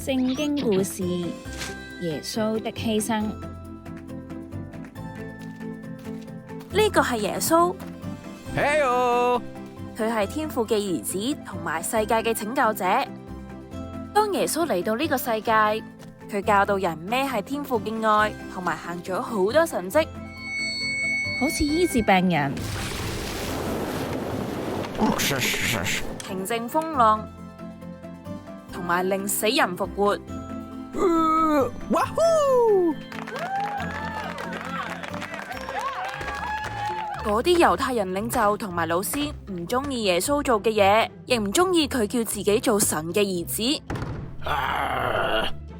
聖經故事：耶穌的犧牲。呢個係耶穌，嘿喲！佢係天父嘅兒子同埋世界嘅拯救者。當耶穌嚟到呢個世界，佢教導人咩係天父嘅愛，同埋行咗好多神蹟，好似醫治病人、平靜風浪，同埋令死人復活。哇呼！嗰啲猶太人領袖同埋老師唔中意耶穌做嘅嘢，亦唔中意佢叫自己做神嘅兒子。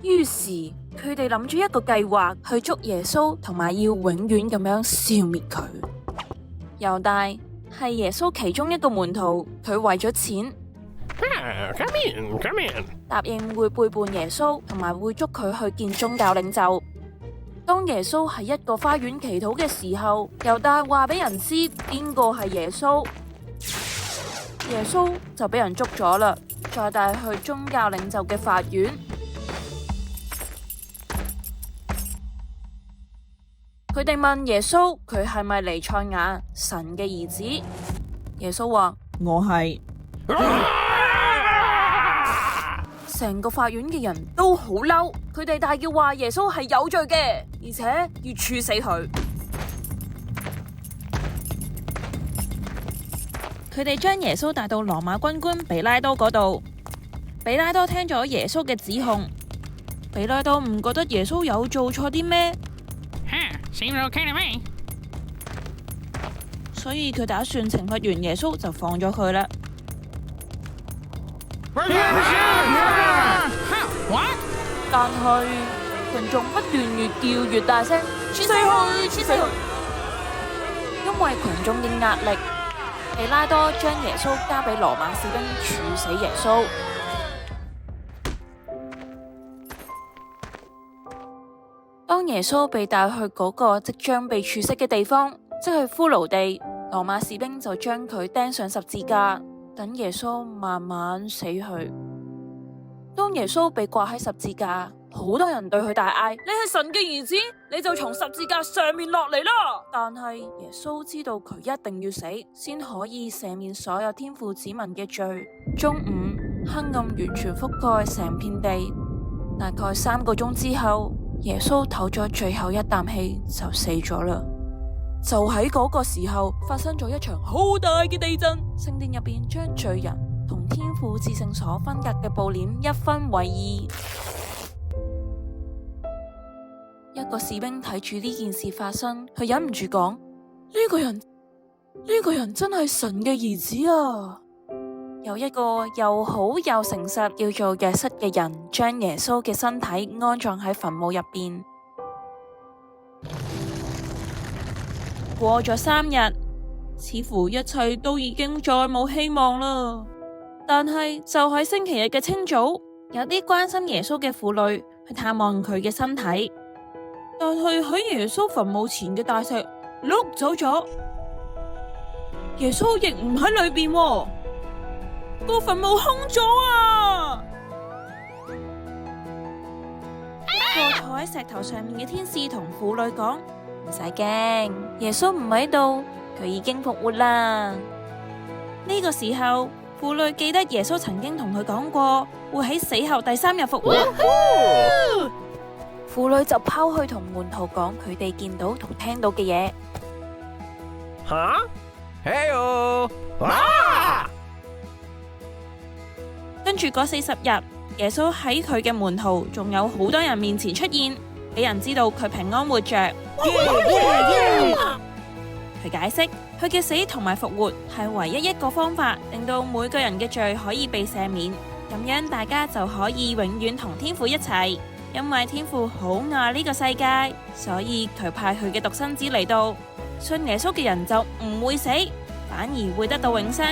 於是佢哋諗住一個計劃去捉耶穌，同埋要永遠咁樣消滅佢。猶大係耶穌其中一個門徒，佢為咗錢答應會背叛耶穌，同埋會捉佢去見宗教領袖。當耶穌喺一個花園祈禱嘅時候，猶大話俾人知邊個係耶穌，耶穌就俾人捉咗啦，再帶去宗教領袖嘅法院。佢哋問耶穌佢係咪彌賽亞，神嘅兒子？耶穌話：我係。成個法院嘅人都好嬲，佢哋大叫話耶穌係有罪嘅，而且要處死佢。佢哋將耶穌帶到羅馬軍官比拉多嗰度。比拉多聽咗耶穌嘅指控，比拉多唔覺得耶穌有做錯啲咩，所以佢打算懲罰完耶穌就放咗佢啦。但係群眾不斷越叫越大聲，處死佢，處死佢！因為群眾嘅壓力，比拉多將耶穌交俾羅馬士兵處死耶穌。當耶穌被帶去嗰個即將被處死嘅地方，即係骷髏地，羅馬士兵就將佢釘上十字架，等耶穌慢慢死去。當耶穌被掛喺十字架，好多人對佢大嗌：你係神嘅兒子，你就從十字架上面落嚟啦！但係耶穌知道佢一定要死，先可以赦免所有天父子民嘅罪。中午，黑暗完全覆蓋成片地，大概3個鐘之後，耶穌唞咗最後一啖氣就死咗啦。就喺嗰個時候，發生咗一場好大嘅地震，聖殿入邊將罪人同天父至聖所分隔嘅布簾一分為二。一個士兵睇住呢件事發生，佢忍唔住講：呢個人真係神嘅兒子啊！有一個又好又誠實叫做約瑟嘅人，將耶穌嘅身體安葬喺墳墓入邊。過咗3日，似乎一切都已經再冇希望啦。但係就喺星期日嘅清早，有啲關心耶穌嘅婦女去探望佢嘅身體，但係喺耶穌墳墓前嘅大石碌走咗，耶穌亦唔喺裏邊喎，個墳墓空咗啊！一個坐喺石頭上面嘅天使同婦女講：唔使驚，耶穌唔喺度，佢已經復活啦。呢個時候，婦女記得耶穌曾經同佢講過，會喺死後第3日復活。婦女就拋去同門徒講佢哋見到同聽到嘅嘢。吓？嘿喲！哇！跟住嗰40日，耶穌喺佢嘅門徒仲有好多人面前出現，俾人知道佢平安活着。佢解釋佢嘅死同埋復活係唯一一個方法，令到每個人嘅罪可以被赦免，咁樣大家就可以永遠同天父一齊。因為天父好愛呢個世界，所以佢派佢嘅獨生子嚟到，信耶穌嘅人就唔會死，反而會得到永生。